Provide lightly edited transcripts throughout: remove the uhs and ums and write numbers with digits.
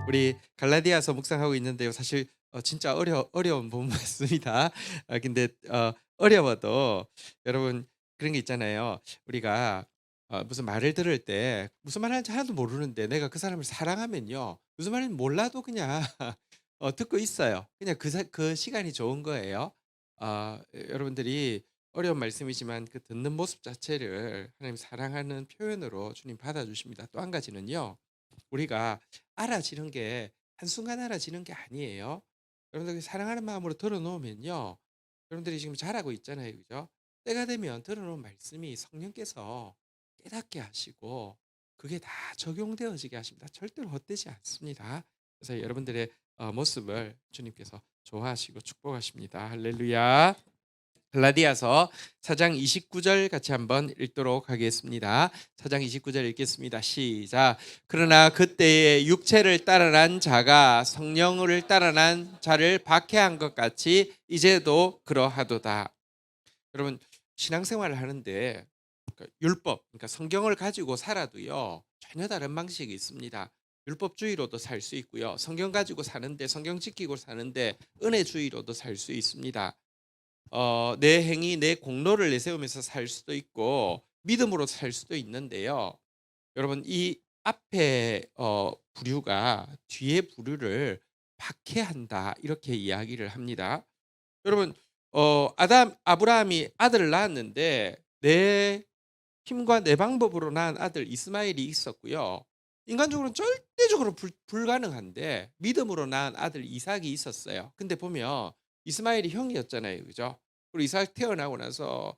우리 갈라디아서 묵상하고 있는데요. 사실 진짜 어려운 본문 맞습니다. 근데 어려워도 여러분 그런 게 있잖아요. 우리가 무슨 말을 들을 때 무슨 말하는지 하나도 모르는데 내가 그 사람을 사랑하면요. 무슨 말인지 몰라도 그냥 듣고 있어요. 그냥 그 시간이 좋은 거예요. 여러분들이 어려운 말씀이지만 그 듣는 모습 자체를 하나님 사랑하는 표현으로 주님 받아주십니다. 또 한 가지는요. 우리가 알아지는 게 한순간 알아지는 게 아니에요. 여러분들 사랑하는 마음으로 들어놓으면요. 여러분들이 지금 잘하고 있잖아요. 그죠? 때가 되면 들어놓은 말씀이 성령께서 깨닫게 하시고 그게 다 적용되어지게 하십니다. 절대로 헛되지 않습니다. 그래서 여러분들의 모습을 주님께서 좋아하시고 축복하십니다. 할렐루야. 갈라디아서 4장 29절 같이 한번 읽도록 하겠습니다. 4장 29절 읽겠습니다. 시작. 그러나 그때의 육체를 따라난 자가 성령을 따라난 자를 박해한 것 같이 이제도 그러하도다. 여러분 신앙생활을 하는데 율법, 그러니까 성경을 가지고 살아도요 전혀 다른 방식이 있습니다. 율법주의로도 살 수 있고요. 성경 가지고 사는데 성경 지키고 사는데 은혜주의로도 살 수 있습니다. 내 행위, 내 공로를 내세우면서 살 수도 있고 믿음으로 살 수도 있는데요. 여러분 이 앞에 부류가 뒤에 부류를 박해한다 이렇게 이야기를 합니다. 여러분 아브라함이 아들을 낳았는데 내 힘과 내 방법으로 낳은 아들 이스마엘이 있었고요. 인간적으로는 절대적으로 불가능한데 믿음으로 낳은 아들 이삭이 있었어요. 근데 보면 이스마엘이 형이었잖아요. 그죠? 그리고 이삭 태어나고 나서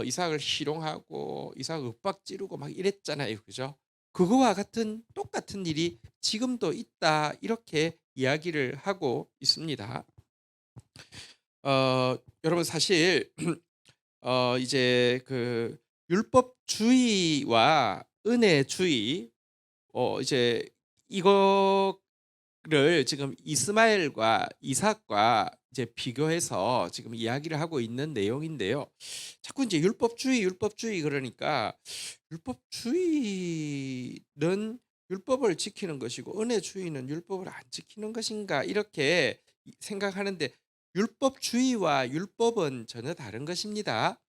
이삭을 희롱하고 이삭 윽박 지르고 막 이랬잖아요. 그죠? 그거와 같은 똑같은 일이 지금도 있다. 이렇게 이야기를 하고 있습니다. 여러분 사실 이제 그 율법주의와 은혜주의 이제 이거를 지금 이스마엘과 이삭과 이제 비교해서 지금 이야기를 하고 있는 내용인데요. 자꾸 이제 율법주의 그러니까 율법주의는 율법을 지키는 것이고 은혜주의는 율법을 안 지키는 것인가 이렇게 생각하는데 율법주의와 율법은 전혀 다른 것입니다.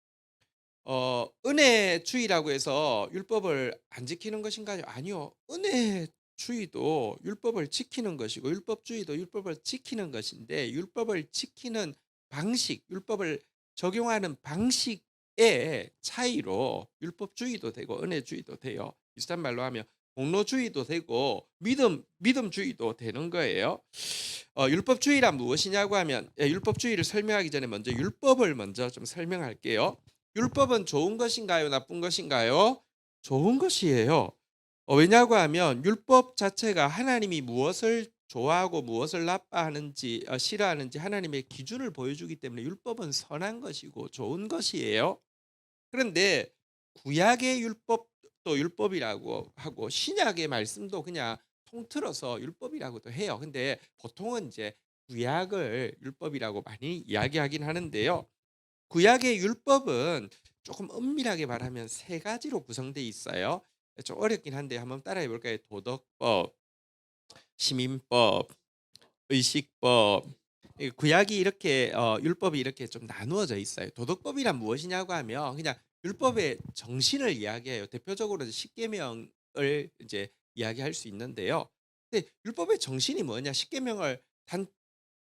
은혜주의라고 해서 율법을 안 지키는 것인가요? 아니요. 은혜주의도 율법을 지키는 것이고 율법주의도 율법을 지키는 것인데 율법을 지키는 방식, 율법을 적용하는 방식의 차이로 율법주의도 되고 은혜주의도 돼요. 비슷한 말로 하면 공로주의도 되고 믿음주의도 되는 거예요. 율법주의란 무엇이냐고 하면 율법주의를 설명하기 전에 먼저 율법을 먼저 좀 설명할게요. 율법은 좋은 것인가요? 나쁜 것인가요? 좋은 것이에요. 왜냐고 하면 율법 자체가 하나님이 무엇을 좋아하고 무엇을 나빠하는지 싫어하는지 하나님의 기준을 보여주기 때문에 율법은 선한 것이고 좋은 것이에요. 그런데 구약의 율법도 율법이라고 하고 신약의 말씀도 그냥 통틀어서 율법이라고도 해요. 근데 보통은 이제 구약을 율법이라고 많이 이야기하긴 하는데요. 구약의 율법은 조금 엄밀하게 말하면 세 가지로 구성되어 있어요. 좀 어렵긴 한데 한번 따라해 볼까요? 도덕법, 시민법, 의식법. 구약이 이렇게 율법이 이렇게 좀 나누어져 있어요. 도덕법이란 무엇이냐고 하면 그냥 율법의 정신을 이야기해요. 대표적으로 십계명을 이제 이야기할 수 있는데요. 근데 율법의 정신이 뭐냐? 십계명을 단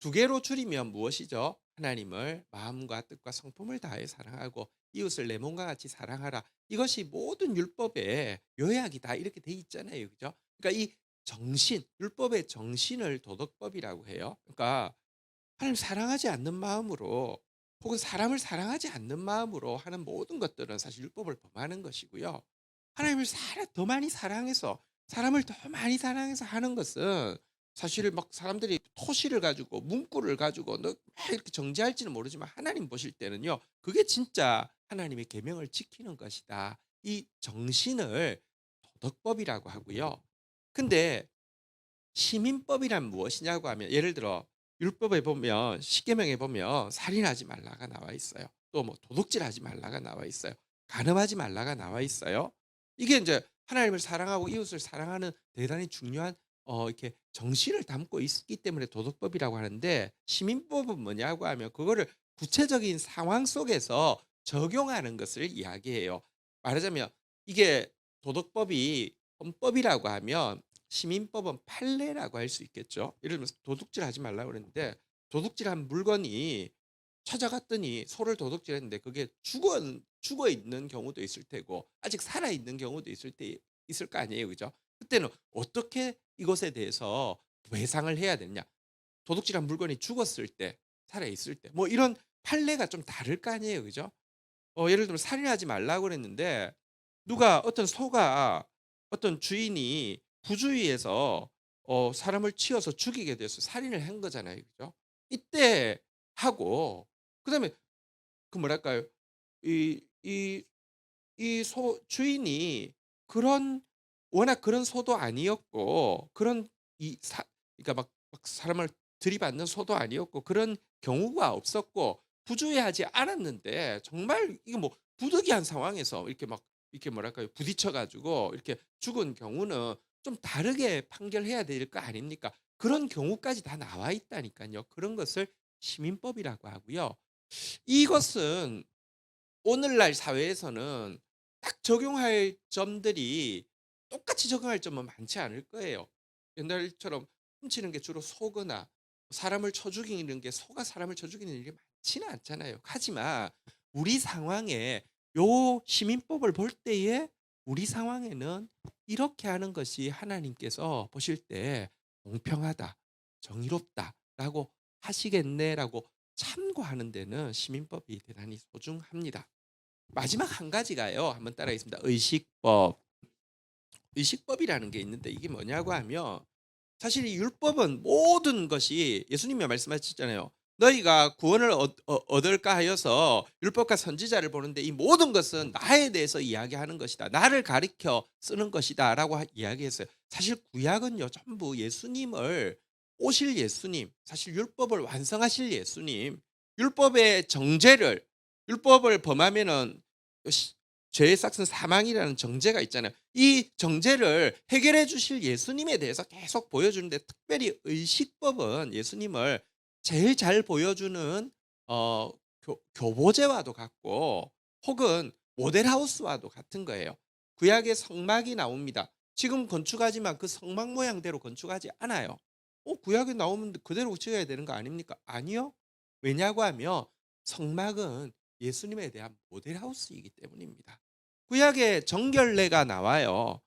두 개로 줄이면 무엇이죠? 하나님을 마음과 뜻과 성품을 다해 사랑하고 이웃을 내 몸과 같이 사랑하라. 이것이 모든 율법의 요약이다. 이렇게 돼 있잖아요. 그죠? 그러니까 이 정신, 율법의 정신을 도덕법이라고 해요. 그러니까 하나님 사랑하지 않는 마음으로 혹은 사람을 사랑하지 않는 마음으로 하는 모든 것들은 사실 율법을 범하는 것이고요. 하나님을 더 많이 사랑해서 사람을 더 많이 사랑해서 하는 것은 사실 막 사람들이 토시를 가지고 문구를 가지고 막 이렇게 정죄할지는 모르지만 하나님 보실 때는요. 그게 진짜 하나님의 계명을 지키는 것이다. 이 정신을 도덕법이라고 하고요. 근데 시민법이란 무엇이냐고 하면 예를 들어 율법에 보면 십계명에 보면 살인하지 말라가 나와 있어요. 또 뭐 도둑질하지 말라가 나와 있어요. 간음하지 말라가 나와 있어요. 이게 이제 하나님을 사랑하고 이웃을 사랑하는 대단히 중요한 이렇게 정신을 담고 있기 때문에 도덕법이라고 하는데 시민법은 뭐냐고 하면 그거를 구체적인 상황 속에서 적용하는 것을 이야기해요. 말하자면 이게 도덕법이 헌법이라고 하면 시민법은 판례라고 할 수 있겠죠. 예를 들면 도둑질하지 말라고 그랬는데 도둑질한 물건이 찾아갔더니 소를 도둑질했는데 그게 죽어 있는 경우도 있을 테고 아직 살아 있는 경우도 있을 거 아니에요. 그죠? 그때는 어떻게 이것에 대해서 배상을 해야 되느냐? 도둑질한 물건이 죽었을 때, 살아 있을 때 뭐 이런 판례가 좀 다를 거 아니에요. 그죠? 예를 들면 살인하지 말라고 그랬는데 누가 어떤 소가 어떤 주인이 부주의해서 사람을 치어서 죽이게 돼서 살인을 한 거잖아요. 그죠? 이때 하고 그다음에 그 뭐랄까요? 이 이 이 소 주인이 그런 워낙 그런 소도 아니었고 그런 이 사 그러니까 막 사람을 들이받는 소도 아니었고 그런 경우가 없었고 부주의하지 않았는데 정말 이게 뭐 부득이한 상황에서 이렇게 뭐랄까요? 부딪혀 가지고 이렇게 죽은 경우는 좀 다르게 판결해야 될 거 아닙니까? 그런 경우까지 다 나와 있다니깐요. 그런 것을 시민법이라고 하고요. 이것은 오늘날 사회에서는 딱 적용할 점들이 똑같이 적용할 점은 많지 않을 거예요. 옛날처럼 훔치는 게 주로 소거나 사람을 쳐 죽이는 게 소가 사람을 쳐 죽이는 일이 많지는 않잖아요. 하지만 우리 상황에 요 시민법을 볼 때에 우리 상황에는 이렇게 하는 것이 하나님께서 보실 때 공평하다, 정의롭다라고 하시겠네라고 참고하는 데는 시민법이 대단히 소중합니다. 마지막 한 가지가요. 한번 따라하겠습니다. 의식법. 의식법이라는 게 있는데 이게 뭐냐고 하면 사실 이 율법은 모든 것이 예수님이 말씀하셨잖아요. 너희가 구원을 얻을까 하여서 율법과 선지자를 보는데 이 모든 것은 나에 대해서 이야기하는 것이다. 나를 가리켜 쓰는 것이다라고 이야기했어요. 사실 구약은요 전부 예수님을 오실 예수님, 사실 율법을 완성하실 예수님, 율법의 정죄를 율법을 범하면은 죄의 삭은 사망이라는 정죄가 있잖아요. 이 정죄를 해결해 주실 예수님에 대해서 계속 보여주는데 특별히 의식법은 예수님을 제일 잘 보여주는 어 교보제와도 같고 혹은 모델하우스와도 같은 거예요. 구약의 성막이 나옵니다. 지금 건축하지만 그 성막 모양대로 건축하지 않아요. 구약에 나오면 그대로 지어야 되는 거 아닙니까? 아니요. 왜냐고 하면 성막은 예수님에 대한 모델하우스이기 때문입니다. 구약에 정결례가 나와요.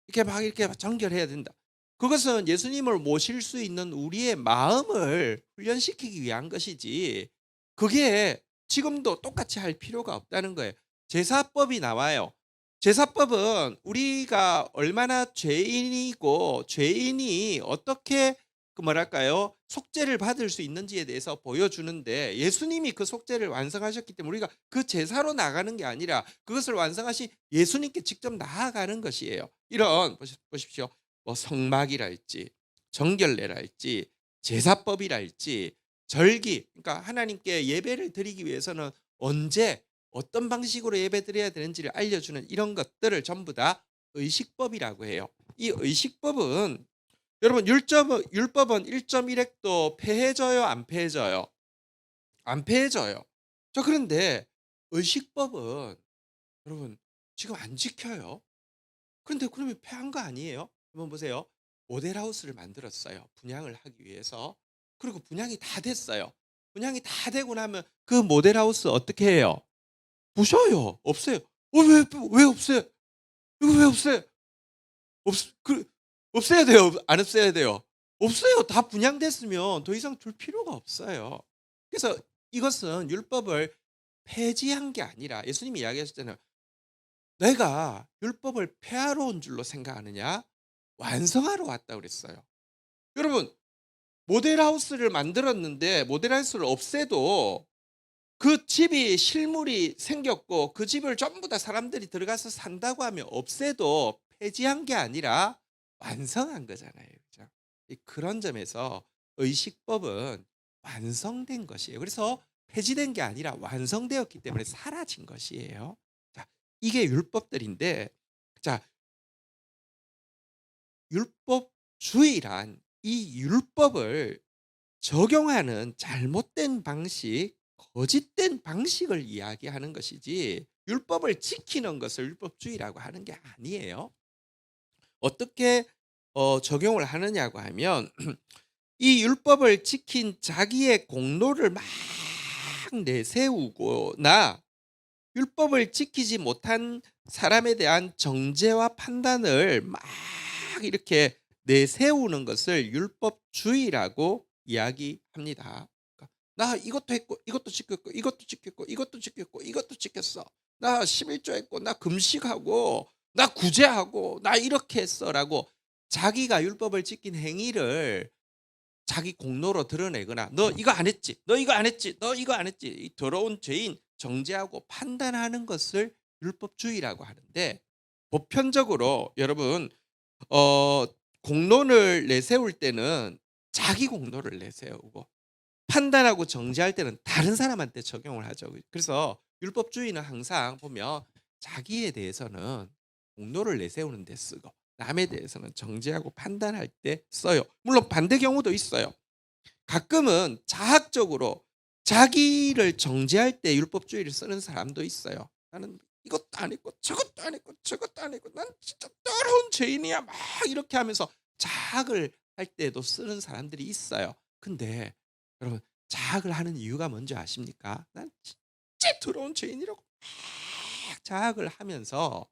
이렇게 정결해야 된다. 그것은 예수님을 모실 수 있는 우리의 마음을 훈련시키기 위한 것이지 그게 지금도 똑같이 할 필요가 없다는 거예요. 제사법이 나와요. 제사법은 우리가 얼마나 죄인이고 죄인이 어떻게 그 뭐랄까요? 속죄를 받을 수 있는지에 대해서 보여주는데 예수님이 그 속죄를 완성하셨기 때문에 우리가 그 제사로 나가는 게 아니라 그것을 완성하신 예수님께 직접 나아가는 것이에요. 이런 보십시오. 뭐 성막이랄지 정결례랄지 제사법이랄지 절기 그러니까 하나님께 예배를 드리기 위해서는 언제 어떤 방식으로 예배드려야 되는지를 알려주는 이런 것들을 전부 다 의식법이라고 해요. 이 의식법은 여러분 율법은 1.1획도 폐해져요, 안 폐해져요? 안 폐해져요. 자 그런데 의식법은 여러분 지금 안 지켜요. 그런데 그러면 폐한 거 아니에요? 한번 보세요. 모델하우스를 만들었어요. 분양을 하기 위해서. 그리고 분양이 다 됐어요. 분양이 다 되고 나면 그 모델하우스 어떻게 해요? 부셔요. 없애요. 왜 없애요? 이거 왜 없애요? 없 그 없애야 돼요. 안 없애야 돼요? 없어요. 다 분양됐으면 더 이상 둘 필요가 없어요. 그래서 이것은 율법을 폐지한 게 아니라 예수님이 이야기하셨잖아요. "내가 율법을 폐하러 온 줄로 생각하느냐? 완성하러 왔다." 그랬어요. 여러분 모델하우스를 만들었는데 모델하우스를 없애도 그 집이 실물이 생겼고 그 집을 전부 다 사람들이 들어가서 산다고 하면 없애도 폐지한 게 아니라 완성한 거잖아요. 그죠? 그런 점에서 의식법은 완성된 것이에요. 그래서 폐지된 게 아니라 완성되었기 때문에 사라진 것이에요. 자, 이게 율법들인데 자, 율법 율법주의란 이 율법을 적용하는 잘못된 방식, 거짓된 방식을 이야기하는 것이지 율법을 지키는 것을 율법주의라고 하는 게 아니에요. 어떻게 적용을 하느냐고 하면 이 율법을 지킨 자기의 공로를 막 내세우거나 율법을 지키지 못한 사람에 대한 정죄와 판단을 막 이렇게 내세우는 것을 율법주의라고 이야기합니다. 그러니까 "나 이것도 했고 이것도 지켰고 이것도 지켰고 이것도 지켰고 이것도 지켰어. 나 11조 했고 나 금식하고 나 구제하고 나 이렇게 했어."라고 자기가 율법을 지킨 행위를 자기 공로로 드러내거나 "너 이거 안 했지. 너 이거 안 했지. 너 이거 안 했지." 이 더러운 죄인 정죄하고 판단하는 것을 율법주의라고 하는데, 보편적으로 여러분 어 공론을 내세울 때는 자기 공로를 내세우고 판단하고 정죄할 때는 다른 사람한테 적용을 하죠. 그래서 율법주의는 항상 보면 자기에 대해서는 공로를 내세우는 데 쓰고 남에 대해서는 정죄하고 판단할 때 써요. 물론 반대 경우도 있어요. 가끔은 자학적으로 자기를 정죄할 때 율법주의를 쓰는 사람도 있어요. 나는 이것도 안 했고 저것도 안 했고 저것도 안 했고 난 진짜 더러운 죄인이야 막 이렇게 하면서 자학을 할 때도 쓰는 사람들이 있어요. 근데 여러분, 자학을 하는 이유가 뭔지 아십니까? 난 진짜 더러운 죄인이라고 막 자학을 하면서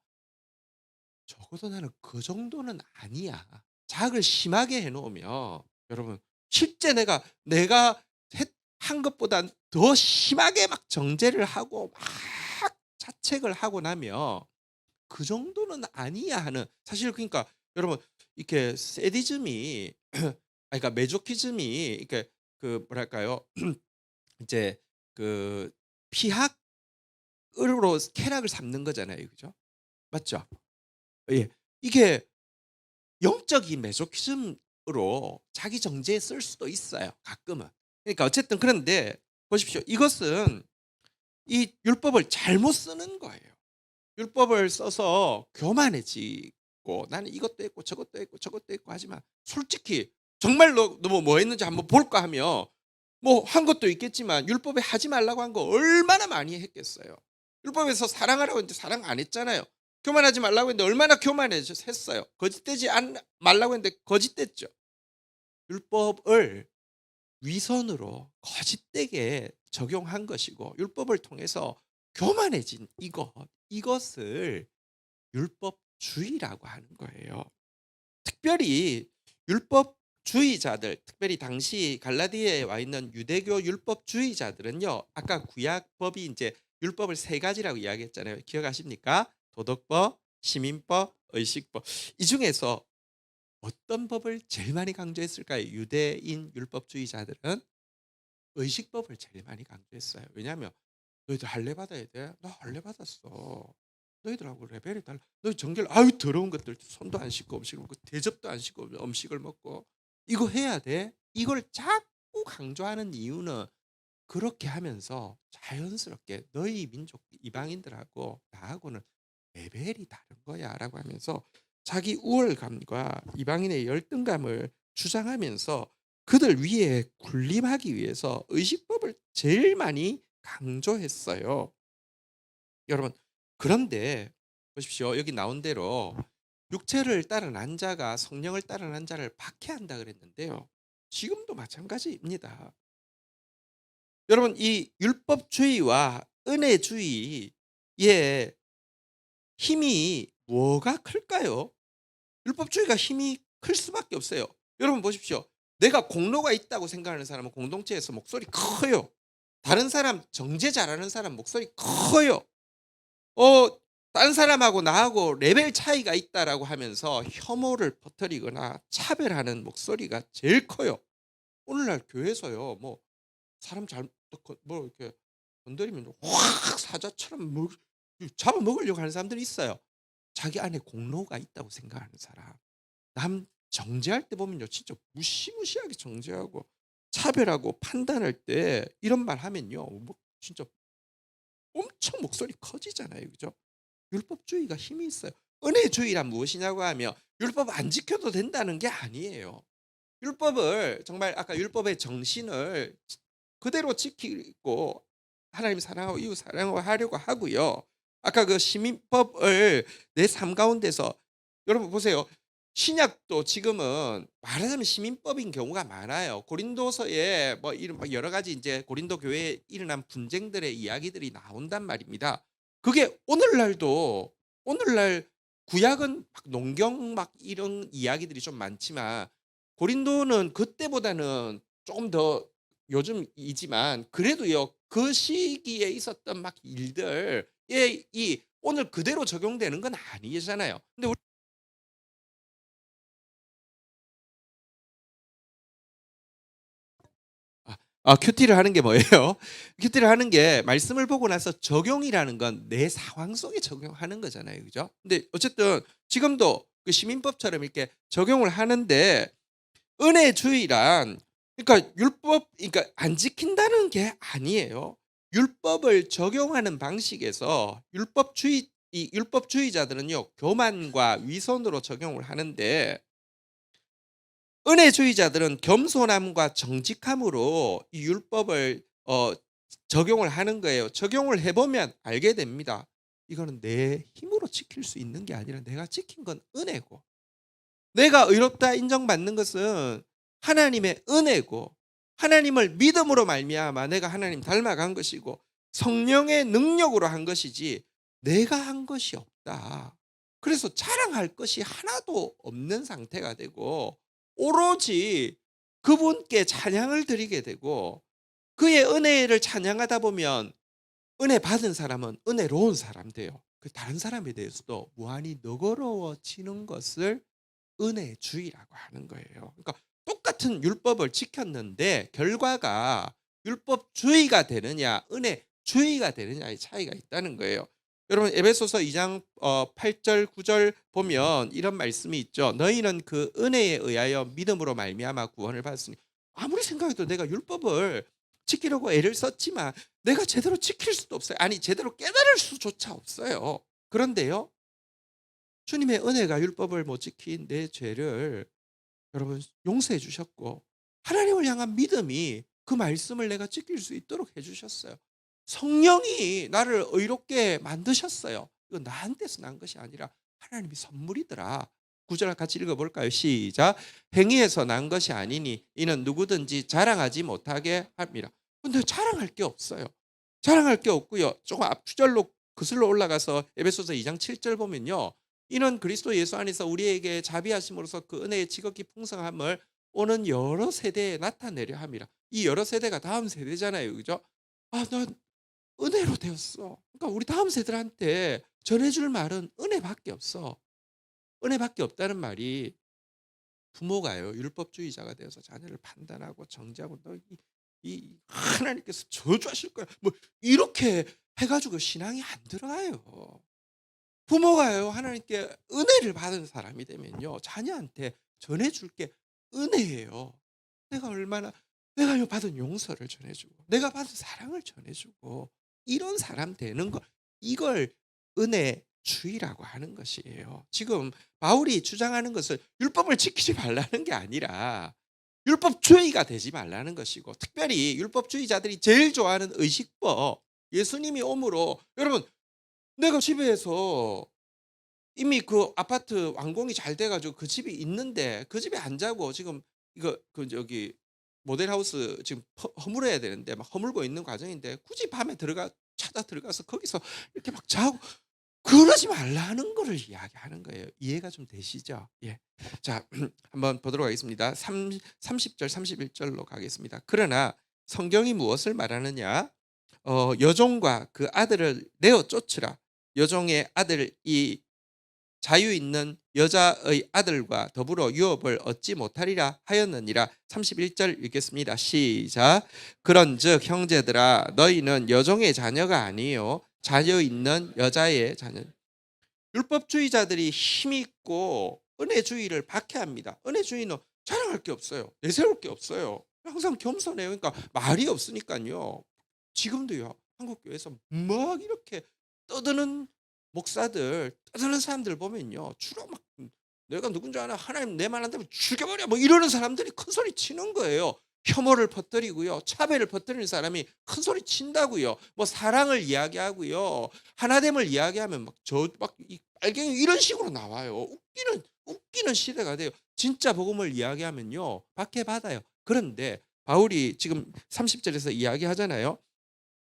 적어도 나는 그 정도는 아니야. 자학을 심하게 해 놓으면 여러분 실제 내가 한 것보다 더 심하게 막 정죄를 하고 막 자책을 하고 나면 '그 정도는 아니야.' 하는, 사실 그러니까 여러분 이렇게 세디즘이 그러니까 메조키즘이 이렇게 그 뭐랄까요? 이제 그 피학으로 쾌락을 삼는 거잖아요. 그죠? 맞죠? 예. 이게 영적인 메소키즘으로 자기 정죄에 쓸 수도 있어요, 가끔은. 그러니까 어쨌든 그런데 보십시오. 이것은 이 율법을 잘못 쓰는 거예요. 율법을 써서 교만해지고 '나는 이것도 했고 저것도 했고 저것도 했고.' 하지만 솔직히 정말로 너 뭐 했는지 한번 볼까 하면 뭐 한 것도 있겠지만 율법에 하지 말라고 한 거 얼마나 많이 했겠어요. 율법에서 사랑하라고 했는데 사랑 안 했잖아요. 교만하지 말라고 했는데 얼마나 했어요. 거짓되지 말라고 했는데 거짓됐죠. 율법을 위선으로 거짓되게 적용한 것이고 율법을 통해서 교만해진 이것을 율법주의라고 하는 거예요. 특별히 율법주의자들, 특별히 당시 갈라디아에 와 있는 유대교 율법주의자들은요. 아까 구약법이 이제 율법을 세 가지라고 이야기했잖아요. 기억하십니까? 도덕법, 시민법, 의식법. 이 중에서 어떤 법을 제일 많이 강조했을까요? 유대인 율법주의자들은 의식법을 제일 많이 강조했어요. 왜냐하면 "너희들 할례 받아야 돼." "나 할례 받았어." "너희들하고 레벨이 달라." "너희 정결." "아유 더러운 것들 손도 안 씻고 음식을 먹고 대접도 안 씻고 음식을 먹고 이거 해야 돼." 이걸 자꾸 강조하는 이유는 그렇게 하면서 자연스럽게 "너희 민족 이방인들하고 나하고는 레벨이 다른 거야."라고 하면서 자기 우월감과 이방인의 열등감을 주장하면서 그들 위에 군림하기 위해서 의식법을 제일 많이 강조했어요. 여러분, 그런데 보십시오. 여기 나온 대로 육체를 따른 한 자가 성령을 따른 한 자를 박해한다 그랬는데요. 지금도 마찬가지입니다. 여러분, 이 율법주의와 은혜주의의 힘이 뭐가 클까요? 율법주의가 힘이 클 수밖에 없어요. 여러분 보십시오. 내가 공로가 있다고 생각하는 사람은 공동체에서 목소리 커요. 다른 사람 정죄 잘하는 사람 목소리 커요. 어 다른 사람하고 나하고 레벨 차이가 있다라고 하면서 혐오를 퍼뜨리거나 차별하는 목소리가 제일 커요. 오늘날 교회에서요. 뭐 사람 뭐 이렇게 건드리면 확 사자처럼 뭐 잡아먹으려고 하는 사람들이 있어요. 자기 안에 공로가 있다고 생각하는 사람. 남 정죄할 때 보면요. 진짜 무시무시하게 정죄하고 차별하고 판단할 때 이런 말 하면요. 뭐 진짜 엄청 목소리 커지잖아요. 그죠? 율법주의가 힘이 있어요. 은혜주의란 무엇이냐고 하면 율법 안 지켜도 된다는 게 아니에요. 율법을 정말 아까 율법의 정신을 그대로 지키고 하나님 사랑하고 이웃 사랑하려고 하고요. 아까 그 시민법을 내 삶 가운데서 여러분 보세요. 신약도 지금은 말하자면 시민법인 경우가 많아요. 고린도서에 뭐 이런 막 여러 가지 이제 고린도 교회에 일어난 분쟁들의 이야기들이 나온단 말입니다. 그게 오늘날 구약은 막 농경 막 이런 이야기들이 좀 많지만 고린도는 그때보다는 조금 더 요즘이지만 그래도요. 그 시기에 있었던 막 일들에 이 오늘 그대로 적용되는 건 아니잖아요. 근데 큐티를 하는 게 뭐예요? 큐티를 하는 게 말씀을 보고 나서 적용이라는 건 내 상황 속에 적용하는 거잖아요. 그죠? 근데 어쨌든 지금도 그 시민법처럼 이렇게 적용을 하는데 은혜주의란 그러니까 율법 그러니까 안 지킨다는 게 아니에요. 율법을 적용하는 방식에서 이 율법주의자들은요. 교만과 위선으로 적용을 하는데 은혜주의자들은 겸손함과 정직함으로 이 율법을 적용을 하는 거예요. 적용을 해 보면 알게 됩니다. 이거는 내 힘으로 지킬 수 있는 게 아니라 내가 지킨 건 은혜고 내가 의롭다 인정받는 것은 하나님의 은혜고 하나님을 믿음으로 말미암아 내가 하나님 닮아간 것이고 성령의 능력으로 한 것이지 내가 한 것이 없다. 그래서 자랑할 것이 하나도 없는 상태가 되고 오로지 그분께 찬양을 드리게 되고 그의 은혜를 찬양하다 보면 은혜 받은 사람은 은혜로운 사람 돼요. 그 다른 사람에 대해서도 무한히 너그러워지는 것을 은혜주의라고 하는 거예요. 그러니까 똑같은 율법을 지켰는데 결과가 율법주의가 되느냐 은혜주의가 되느냐의 차이가 있다는 거예요. 여러분 에베소서 2장 8절 9절 보면 이런 말씀이 있죠. 너희는 그 은혜에 의하여 믿음으로 말미암아 구원을 받았으니 아무리 생각해도 내가 율법을 지키려고 애를 썼지만 내가 제대로 지킬 수도 없어요. 아니 제대로 깨달을 수조차 없어요. 그런데요. 주님의 은혜가 율법을 못 지킨 내 죄를 여러분 용서해 주셨고 하나님을 향한 믿음이 그 말씀을 내가 지킬 수 있도록 해 주셨어요. 성령이 나를 의롭게 만드셨어요. 이거 나한테서 난 것이 아니라 하나님의 선물이더라. 구절 같이 읽어 볼까요? 시작. 행위에서 난 것이 아니니 이는 누구든지 자랑하지 못하게 합니다. 근데 자랑할 게 없어요. 자랑할 게 없고요. 조금 앞주절로 거슬러 올라가서 에베소서 2장 7절 보면요. 이는 그리스도 예수 안에서 우리에게 자비하심으로써 그 은혜의 지극히 풍성함을 오는 여러 세대에 나타내려 함이라. 이 여러 세대가 다음 세대잖아요. 그죠? 난 은혜로 되었어. 그러니까 우리 다음 세대한테 전해줄 말은 은혜밖에 없어. 은혜밖에 없다는 말이 부모가요. 율법주의자가 되어서 자녀를 판단하고 정죄하고 너 이 하나님께서 저주하실 거야. 뭐 이렇게 해가지고 신앙이 안 들어가요. 부모가요. 하나님께 은혜를 받은 사람이 되면요. 자녀한테 전해줄 게 은혜예요. 내가 얼마나 내가 받은 용서를 전해주고 내가 받은 사랑을 전해주고 이런 사람 되는 걸 이걸 은혜주의라고 하는 것이에요. 지금 바울이 주장하는 것은 율법을 지키지 말라는 게 아니라 율법주의가 되지 말라는 것이고 특별히 율법주의자들이 제일 좋아하는 의식법 예수님이 오므로 여러분 내가 집에서 이미 그 아파트 완공이 잘 돼 가지고 그 집이 있는데 그 집에 안 자고 지금 이거 그 저기 모델하우스 지금 허물어야 되는데 막 허물고 있는 과정인데 굳이 밤에 찾아 들어가서 거기서 이렇게 막 자고 그러지 말라는 거를 이야기하는 거예요. 이해가 좀 되시죠? 예. 자 한번 보도록 하겠습니다. 30절 31절로 가겠습니다. 그러나 성경이 무엇을 말하느냐? 여종과 그 아들을 내어 쫓으라. 여종의 아들 이 자유 있는 여자의 아들과 더불어 유업을 얻지 못하리라 하였느니라. 31절 읽겠습니다. 시작. 그런즉 형제들아 너희는 여종의 자녀가 아니요 자유 있는 여자의 자녀. 율법주의자들이 힘 있고 은혜주의를 박해합니다. 은혜주의는 자랑할 게 없어요. 내세울 게 없어요. 항상 겸손해요. 그러니까 말이 없으니까요. 지금도요. 한국 교회에서 막 이렇게 떠드는 목사들, 떠드는 사람들 보면요. 주로 막 "내가 누군지 아나? 하나님 내 말 안 되면 죽여버려." 뭐 이러는 사람들이 큰 소리 치는 거예요. 혐오를 퍼뜨리고요. 차별을 퍼뜨리는 사람이 큰 소리 친다고요. 뭐 사랑을 이야기하고요. 하나됨을 이야기하면 막 이 빨갱이 이런 식으로 나와요. 웃기는 시대가 돼요. 진짜 복음을 이야기하면요. 박해받아요. 그런데 바울이 지금 30 절에서 이야기하잖아요.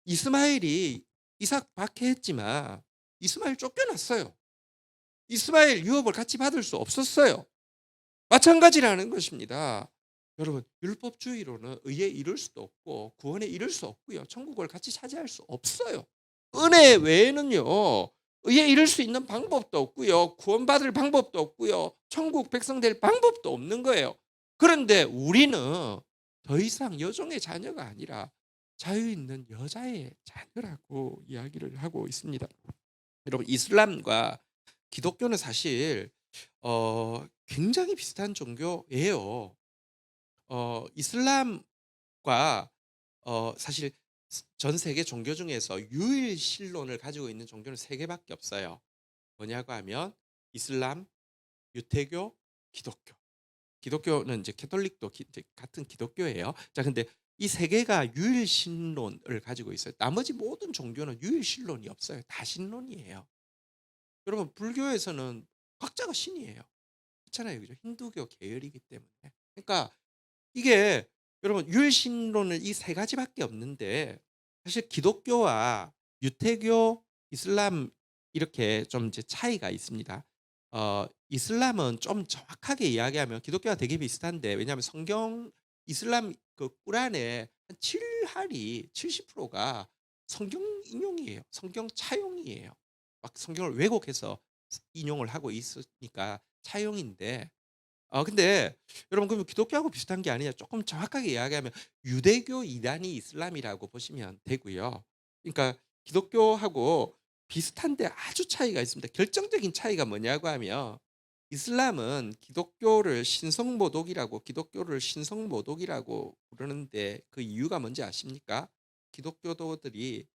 이스마엘이 이삭 박해했지만 이스마엘 쫓겨났어요. 이스마엘 유업을 같이 받을 수 없었어요. 마찬가지라는 것입니다. 여러분, 율법주의로는 의에 이를 수도 없고 구원에 이를 수 없고요. 천국을 같이 차지할 수 없어요. 은혜 외에는요. 의에 이를 수 있는 방법도 없고요. 구원받을 방법도 없고요. 천국 백성 될 방법도 없는 거예요. 그런데 우리는 더 이상 여종의 자녀가 아니라 자유 있는 여자의 자녀라고 이야기를 하고 있습니다. 여러분, 이슬람과 기독교는 사실 굉장히 비슷한 종교예요. 이슬람과 사실 전 세계 종교 중에서 유일신론을 가지고 있는 종교는 세 개밖에 없어요. 뭐냐고 하면 이슬람, 유태교, 기독교. 기독교는 이제 캐톨릭도 이제 같은 기독교예요. 자, 근데 이 세 개가 유일신론을 가지고 있어요. 나머지 모든 종교는 유일신론이 없어요. 다신론이에요. 여러분, 불교에서는 각자가 신이에요. 그렇잖아요. 그죠? 힌두교 계열이기 때문에. 그러니까 이게 여러분, 유일신론은 이 세 가지밖에 없는데 사실 기독교와 유태교, 이슬람 이렇게 좀 이제 차이가 있습니다. 이슬람은 좀 정확하게 이야기하면 기독교와 되게 비슷한데, 왜냐하면 성경 이슬람 그 꾸란의 한 7할이 70%가 성경 인용이에요. 성경 차용이에요. 막 성경을 왜곡해서 인용을 하고 있으니까 차용인데, 근데 여러분, 그러면 기독교하고 비슷한 게 아니냐, 조금 정확하게 이야기하면 유대교 이단이 이슬람이라고 보시면 되고요. 그러니까 기독교하고 비슷한데 아주 차이가 있습니다. 결정적인 차이가 뭐냐고 하면 이슬람은 기독교를 신성모독이라고 부르는데 그 이유가 뭔지 아십니까? 기독교도들이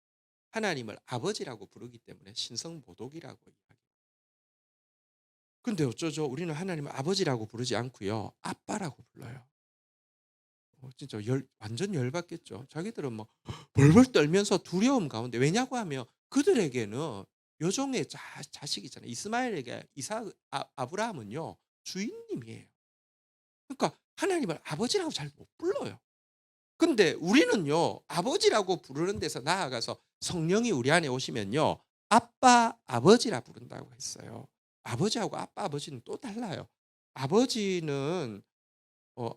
하나님을 아버지라고 부르기 때문에 신성모독이라고 이야기해요. 근데 어쩌죠? 우리는 하나님을 아버지라고 부르지 않고요. 아빠라고 불러요. 진짜 완전 열받겠죠. 자기들은 막 벌벌 떨면서 두려움 가운데, 왜냐고 하면 그들에게는 여종의 자식이잖아요. 이스마엘에게 아브라함은요. 주인님이에요. 그러니까 하나님을 아버지라고 잘 못 불러요. 근데 우리는요. 아버지라고 부르는 데서 나아가서 성령이 우리 안에 오시면요. 아빠, 아버지라 부른다고 했어요. 아버지하고 아빠, 아버지는 또 달라요. 아버지는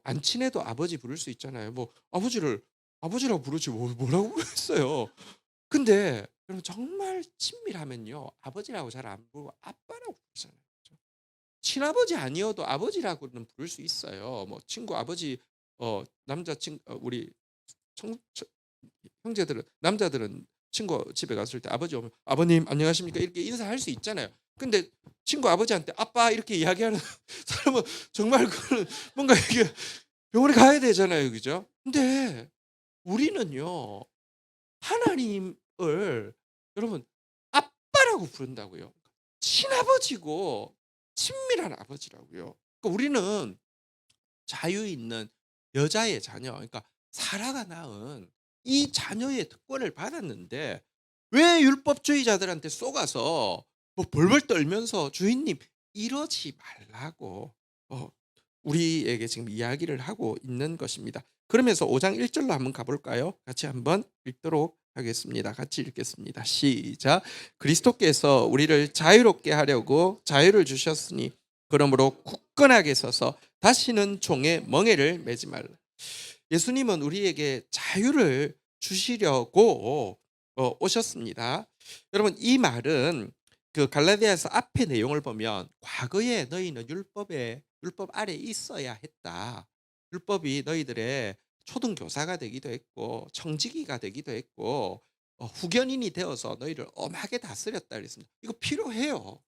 안 친해도 아버지 부를 수 있잖아요. 뭐 아버지를 아버지라고 부르지 뭐라고 부르겠어요. 근데 여러분, 정말 친밀하면요. 아버지라고 잘 안 부르고 아빠라고 부르잖아요. 그죠? 친아버지 아니어도 아버지라고는 부를 수 있어요. 뭐 친구 아버지, 우리 형제들은, 남자들은 친구 집에 갔을 때 아버지 오면 "아버님 안녕하십니까?" 이렇게 인사할 수 있잖아요. 근데 친구 아버지한테 "아빠." 이렇게 이야기하는 사람은 정말 그거는 뭔가 이게 병원에 가야 되잖아요. 그죠? 근데 우리는요. 하나님을 여러분 아빠라고 부른다고요. 친아버지고 친밀한 아버지라고요. 그러니까 우리는 자유 있는 여자의 자녀, 그러니까 사라가 낳은 이 자녀의 특권을 받았는데 왜 율법주의자들한테 속아서 뭐 벌벌 떨면서 "주인님 이러지 말라."고 우리에게 지금 이야기를 하고 있는 것입니다. 그러면서 5장 1 절로 한번 가 볼까요? 같이 한번 읽도록 하겠습니다. 같이 읽겠습니다. 시작. "그리스도께서 우리를 자유롭게 하려고 자유를 주셨으니 그러므로 굳건하게 서서 다시는 종의 멍에를 매지 말라." 예수님은 우리에게 자유를 주시려고 오셨습니다. 여러분, 이 말은 그 갈라디아서 앞의 내용을 보면 과거에 너희는 율법 아래 있어야 했다. 율법이 너희들의 초등교사가 되기도 했고 청지기가 되기도 했고 후견인이 되어서 너희를 엄하게 다스렸다 그랬습니다. 이거 필요해요.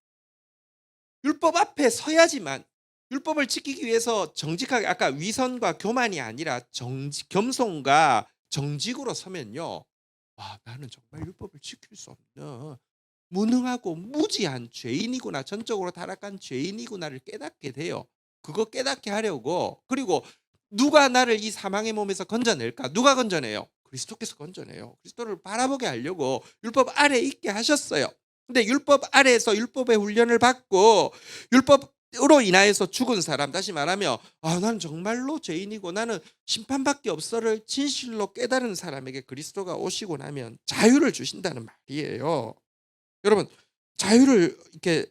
율법 앞에 서야지만, 율법을 지키기 위해서 정직하게, 아까 위선과 교만이 아니라 겸손과 정직으로 서면요. 나는 정말 율법을 지킬 수 없는 무능하고 무지한 죄인이구나. 전적으로 타락한 죄인이구나를 깨닫게 돼요. 그거 깨닫게 하려고. 그리고 누가 나를 이 사망의 몸에서 건져낼까? 누가 건져내요? 그리스도께서 건져내요. 그리스도를 바라보게 하려고 율법 아래에 있게 하셨어요. 근데 율법 아래에서 율법의 훈련을 받고 율법으로 인하여서 죽은 사람, 다시 말하면 나는 정말로 죄인이고 나는 심판밖에 없어를 진실로 깨달은 사람에게 그리스도가 오시고 나면 자유를 주신다는 말이에요. 여러분, 자유를 이렇게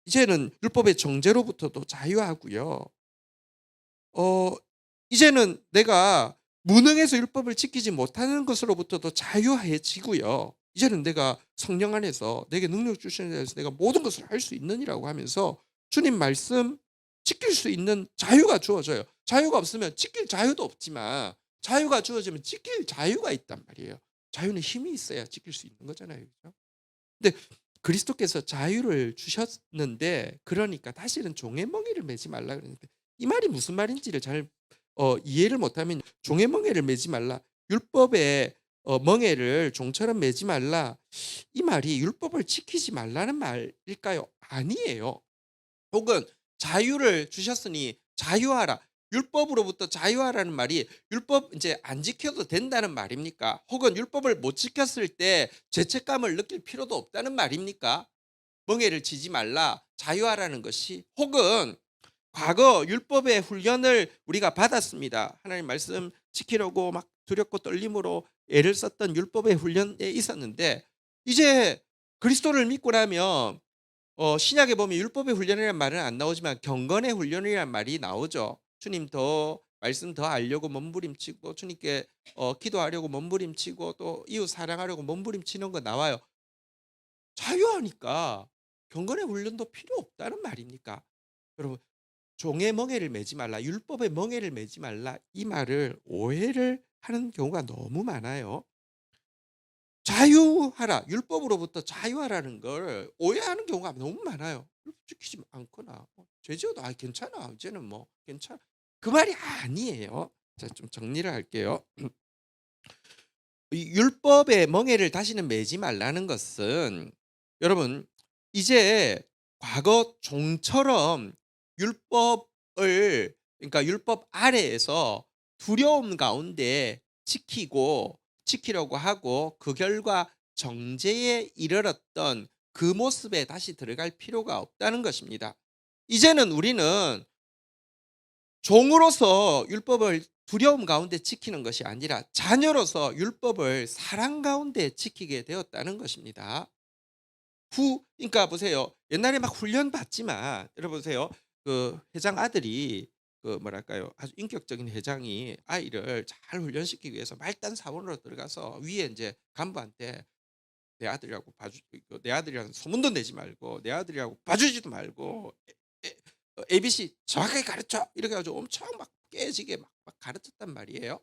이제는 율법의 정죄로부터도 자유하고요. 어 이제는 내가 무능해서 율법을 지키지 못하는 것으로부터도 자유해지고요. 이제는 내가 성령 안에서 내게 능력 주시는 데서 내가 모든 것을 할 수 있느니라고 하면서 주님 말씀 지킬 수 있는 자유가 주어져요. 자유가 없으면 지킬 자유도 없지만 자유가 주어지면 지킬 자유가 있단 말이에요. 자유는 힘이 있어야 지킬 수 있는 거잖아요. 그죠? 근데 그리스도께서 자유를 주셨는데, 그러니까 다시는 종의 멍에를 매지 말라 그러는데, 이 말이 무슨 말인지를 잘 이해를 못하면 종의 멍에를 매지 말라. 율법의 멍에를 종처럼 매지 말라. 이 말이 율법을 지키지 말라는 말일까요? 아니에요. 혹은 자유를 주셨으니 자유하라. 율법으로부터 자유하라는 말이 율법 이제 안 지켜도 된다는 말입니까? 혹은 율법을 못 지켰을 때 죄책감을 느낄 필요도 없다는 말입니까? 멍에를 지지 말라, 자유하라는 것이. 혹은 과거 율법의 훈련을 우리가 받았습니다. 하나님 말씀 지키려고 막 두렵고 떨림으로 애를 썼던 율법의 훈련에 있었는데, 이제 그리스도를 믿고 나면 신약에 보면 율법의 훈련이라는 말은 안 나오지만 경건의 훈련이라는 말이 나오죠. 주님 더 말씀 더 알려고 몸부림치고, 주님께 기도하려고 몸부림치고, 또 이웃 사랑하려고 몸부림치는 거 나와요. 자유하니까 경건의 훈련도 필요 없다는 말입니까? 여러분, 종의 멍에를 매지 말라, 율법의 멍에를 매지 말라, 이 말을 오해를 하는 경우가 너무 많아요. 자유하라, 율법으로부터 자유하라는 걸 오해하는 경우가 너무 많아요. 율법 지키지 않거나 죄 지어도 괜찮아, 이제는 뭐 괜찮아, 그 말이 아니에요. 자, 좀 정리를 할게요. 이 율법의 멍에를 다시는 매지 말라는 것은, 여러분, 이제 과거 종처럼 율법을, 그러니까 율법 아래에서 두려움 가운데 지키려고 하고 그 결과 정죄에 이르렀던 그 모습에 다시 들어갈 필요가 없다는 것입니다. 이제는 우리는 종으로서 율법을 두려움 가운데 지키는 것이 아니라 자녀로서 율법을 사랑 가운데 지키게 되었다는 것입니다. 그러니까 보세요. 옛날에 막 훈련 받지만, 여러분 보세요. 그 회장 아들이, 그 뭐랄까요, 아주 인격적인 회장이 아이를 잘 훈련시키기 위해서 말단 사원으로 들어가서 위에 이제 간부한테 내 아들이라고 내 아들이라는 소문도 내지 말고, 내 아들이라고 봐주지도 말고, ABC 정확하게 가르쳐, 이렇게 해가지고 엄청 막 깨지게 막 가르쳤단 말이에요.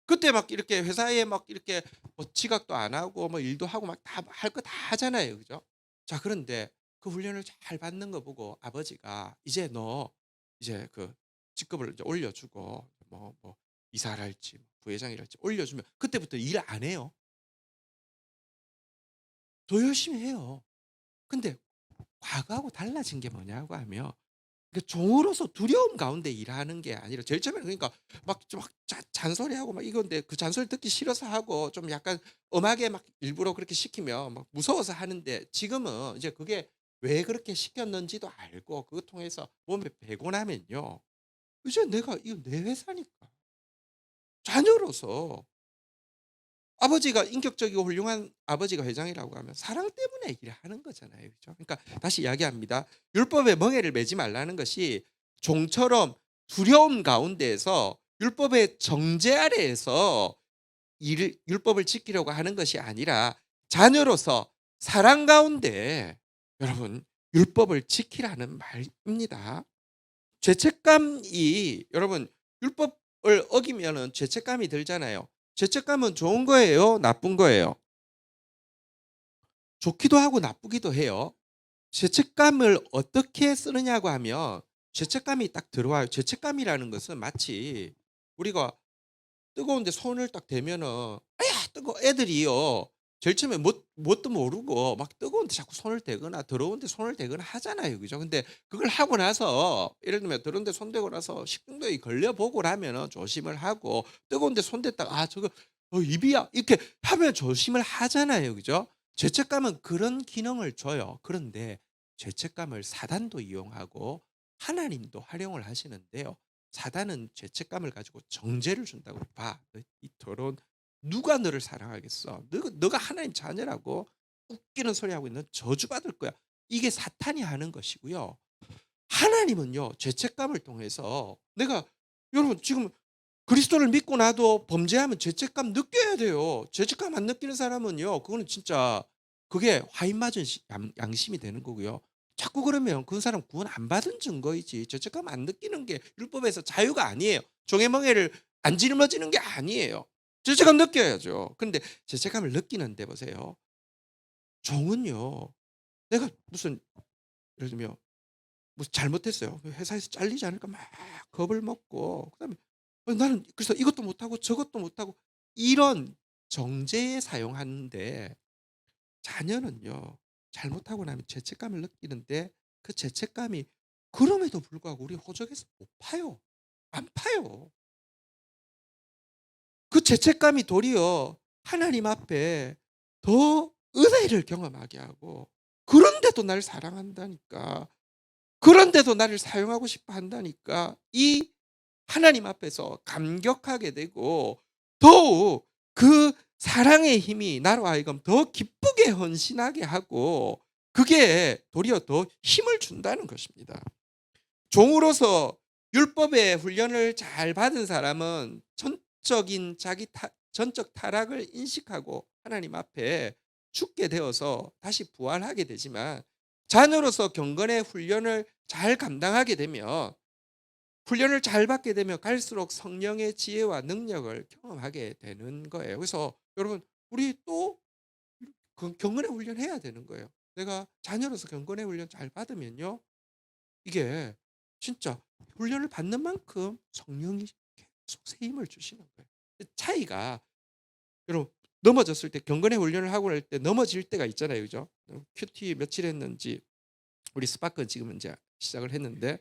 그때 막 이렇게 회사에 막 이렇게 뭐 지각도 안 하고 뭐 일도 하고 막 다 할 거 다 하잖아요, 그죠? 자, 그런데 그 훈련을 잘 받는 거 보고 아버지가 이제 너 이제 그 직급을 이제 올려주고, 뭐 이사랄지 부회장이랄지 올려주면 그때부터 일 안 해요. 더 열심히 해요. 근데 과거하고 달라진 게 뭐냐고 하면, 종으로서 두려움 가운데 일하는 게 아니라, 제일 처음에는 그러니까 막 잔소리하고 막 이건데, 그 잔소리 듣기 싫어서 하고 좀 약간 엄하게 막 일부러 그렇게 시키면 막 무서워서 하는데, 지금은 이제 그게 왜 그렇게 시켰는지도 알고 그거 통해서 몸에 배고 나면요, 이제 내가 이거 내 회사니까 자녀로서, 아버지가 인격적이고 훌륭한 아버지가 회장이라고 하면 사랑 때문에 일을 하는 거잖아요. 그죠? 그러니까 다시 이야기합니다. 율법에 멍에를 매지 말라는 것이 종처럼 두려움 가운데에서 율법의 정죄 아래에서 율법을 지키려고 하는 것이 아니라, 자녀로서 사랑 가운데 여러분 율법을 지키라는 말입니다. 죄책감이, 여러분, 율법을 어기면은 죄책감이 들잖아요. 죄책감은 좋은 거예요, 나쁜 거예요? 좋기도 하고 나쁘기도 해요. 죄책감을 어떻게 쓰느냐고 하면, 죄책감이 딱 들어와요. 죄책감이라는 것은 마치 우리가 뜨거운데 손을 딱 대면은 아야 뜨거, 애들이요, 제일 처음에 뭣도 모르고 막 뜨거운 데 자꾸 손을 대거나 더러운 데 손을 대거나 하잖아요. 그죠? 근데 그걸 하고 나서 예를 들면 더러운 데 손 대고 나서 식중독에 걸려 보고 나면은 조심을 하고 뜨거운 데 손 댔다가 '아 저거 입이야.' 이렇게 하면 조심을 하잖아요. 그죠? 죄책감은 그런 기능을 줘요. 그런데 죄책감을 사단도 이용하고 하나님도 활용을 하시는데요. 사단은 죄책감을 가지고 정죄를 준다고 봐. 이 더러운 누가 너를 사랑하겠어? 너가 하나님 자녀라고 웃기는 소리 하고 있는 저주받을 거야. 이게 사탄이 하는 것이고요. 하나님은요, 죄책감을 통해서 내가 여러분 지금 그리스도를 믿고 나도 범죄하면 죄책감 느껴야 돼요. 죄책감 안 느끼는 사람은요, 그거는 진짜 그게 화인 맞은 양심이 되는 거고요. 자꾸 그러면 그 사람 구원 안 받은 증거이지. 죄책감 안 느끼는 게 율법에서 자유가 아니에요. 종의 멍에를 안 짊어지는 게 아니에요. 죄책감 느껴야죠. 근데 죄책감을 느끼는데 보세요. 종은요, 내가 무슨 예를 들면 뭐 잘못했어요. 회사에서 잘리지 않을까 막 겁을 먹고 그다음에 나는 그래서 이것도 못하고 저것도 못하고 이런 정죄에 사용하는데 자녀는요. 잘못하고 나면 죄책감을 느끼는데 그 죄책감이 그럼에도 불구하고 우리 호적에서 못 파요. 안 파요. 그 죄책감이 도리어 하나님 앞에 더 은혜를 경험하게 하고 그런데도 날 사랑한다니까. 그런데도 나를 사용하고 싶어 한다니까. 이 하나님 앞에서 감격하게 되고 더욱 그 사랑의 힘이 나로 하여금 더 기쁘게 헌신하게 하고 그게 도리어 더 힘을 준다는 것입니다. 종으로서 율법의 훈련을 잘 받은 사람은 전적인 전적 타락을 인식하고 하나님 앞에 죽게 되어서 다시 부활하게 되지만 자녀로서 경건의 훈련을 잘 감당하게 되면 훈련을 잘 받게 되면 갈수록 성령의 지혜와 능력을 경험하게 되는 거예요. 그래서 여러분 우리 또 경건의 훈련해야 되는 거예요. 내가 자녀로서 경건의 훈련 잘 받으면요. 이게 진짜 훈련을 받는 만큼 성령이 계속 새 힘을 주시는 거예요. 차이가 여러분 넘어졌을 때 경건의 훈련을 하고 날 때 넘어질 때가 있잖아요. 그죠? 큐티 며칠 했는지 우리 스파크는 지금 이제 시작을 했는데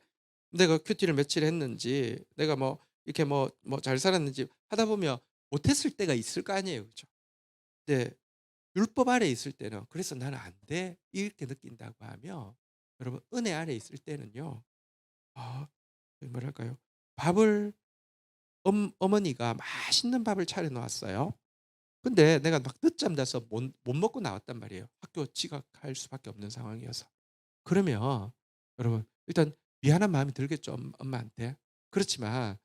내가 큐티를 며칠 했는지 내가 뭐 이렇게 뭐 잘 살았는지 하다 보면 못했을 때가 있을 거 아니에요. 그죠? 근데 율법 아래 있을 때는 그래서 '나는 안 돼.' 이렇게 느낀다고 하면 여러분 은혜 아래 있을 때는요. 아 뭐랄까요? 밥을 어머니가 맛있는 밥을 차려 놓았어요. 근데 내가 막 늦잠 자서 못 먹고 나왔단 말이에요. 학교 지각할 수밖에 없는 상황이어서. 그러면 여러분 일단 미안한 마음이 들겠죠, 엄마한테. 그렇지만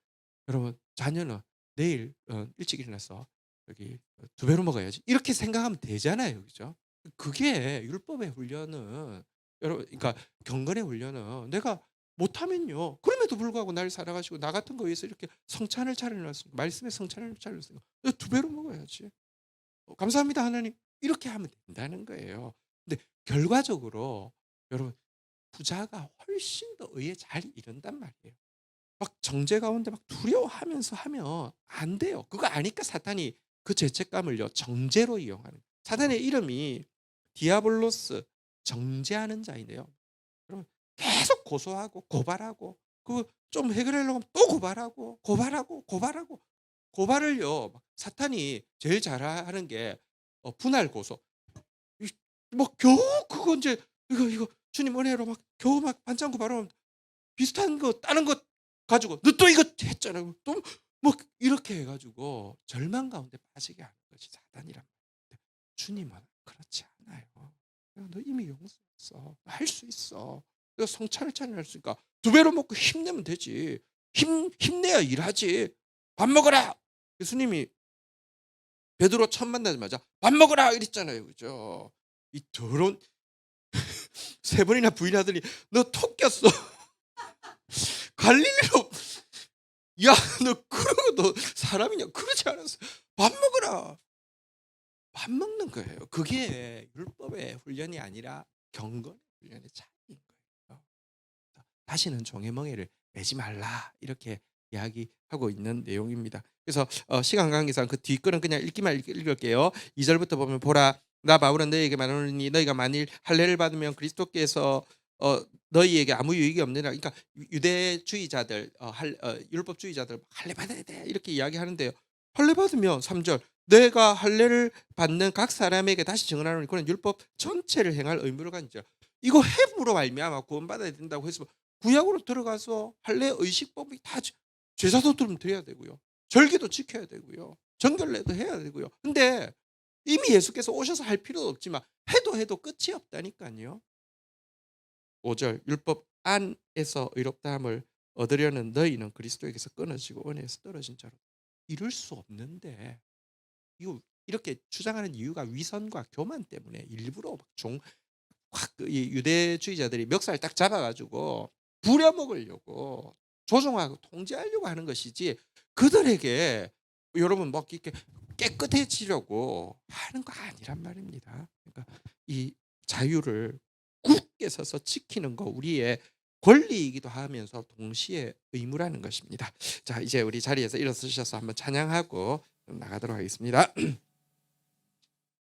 여러분 자녀는 내일 일찍 일어나서 여기 두 배로 먹어야지. 이렇게 생각하면 되잖아요. 그죠? 그게 율법의 훈련은 여러분 그러니까 경건의 훈련은 내가 못하면요. 그럼에도 불구하고 날 살아가시고 나 같은 거 위해서 이렇게 성찬을 차려놨으니까 말씀의 성찬을 차려놨으니까 내가 두 배로 먹어야지. 감사합니다 하나님. 이렇게 하면 된다는 거예요. 근데 결과적으로 여러분 부자가 훨씬 더 의에 잘 이른단 말이에요. 막 정죄 가운데 막 두려워하면서 하면 안 돼요. 그거 아니까 사탄이 그 죄책감을요 정죄로 이용하는 거예요. 사탄의 이름이 디아블로스 정죄하는 자인데요. 그러면 계속 고소하고 고발하고 그 좀 해결하려고 하면 또 고발하고 고발하고 고발하고 고발을요 막 사탄이 제일 잘하는 게 분할 고소. 뭐 겨우 그거 이제 이거 주님 은혜로 막 겨우 막 반창고 바로 비슷한 거 다른 것 가지고 "너 또 이거 했잖아." 또 뭐 이렇게 해 가지고 절망 가운데 빠지게 하는 것이 사단이란 말이에요. 주님은 그렇지 않아요. "야 너 이미 용서했어. 할 수 있어. 내가 성찬을 차려놨으니까 두 배로 먹고 힘내면 되지. 힘내야 일하지. 밥 먹어라." 예수님이 베드로 처음 만나자마자 "밥 먹어라." 이랬잖아요. 그죠? 이 더러운 세 번이나 부인하더니 "너 톡 꼈어." 갈릴리로 "야 너 그러고 너 사람이냐?" 그러지 않았어. "밥 먹어라." 밥 먹는 거예요. 그게 율법의 훈련이 아니라 경건의 훈련의 차이인 거예요. 다시는 종의 멍에를 매지 말라 이렇게 이야기하고 있는 내용입니다. 그래서 시간 관계상 그 뒷글은 그냥 읽기만 읽을게요. 2 절부터 보면 보라 나 바울은 너희에게 말하노니 너희가 만일 할례를 받으면 그리스도께서 어 너희에게 아무 유익이 없느니라. 그러니까 유대주의자들 율법주의자들 "할례 받아야 돼." 이렇게 이야기하는데요. 할례 받으면 3 절 "내가 할례를 받는 각 사람에게 다시 증언하노니 그는 율법 전체를 행할 의무를 가지니라." 이거 행으로 말미암아 구원받아야 된다고 했으면 구약으로 들어가서 할례 의식법이 다 제사도들은 드려야 되고요. 절기도 지켜야 되고요. 정결례도 해야 되고요. 근데 이미 예수께서 오셔서 할 필요도 없지만 해도 끝이 없다니까요. 5 절 율법 안에서 의롭다함을 얻으려는 너희는 그리스도에게서 끊어지고 은혜에서 떨어진 자로 이룰 수 없는데 이거 이렇게 주장하는 이유가 위선과 교만 때문에 일부러 이 유대주의자들이 멱살 딱 잡아 가지고 부려먹으려고 조종하고 통제하려고 하는 것이지 그들에게 여러분 막 이렇게 깨끗해지려고 하는 거 아니란 말입니다. 그러니까 이 자유를 굳게 서서 지키는 거 우리의 권리이기도 하면서 동시에 의무라는 것입니다. 자, 이제 우리 자리에서 일어서셔서 한번 찬양하고 나가도록 하겠습니다.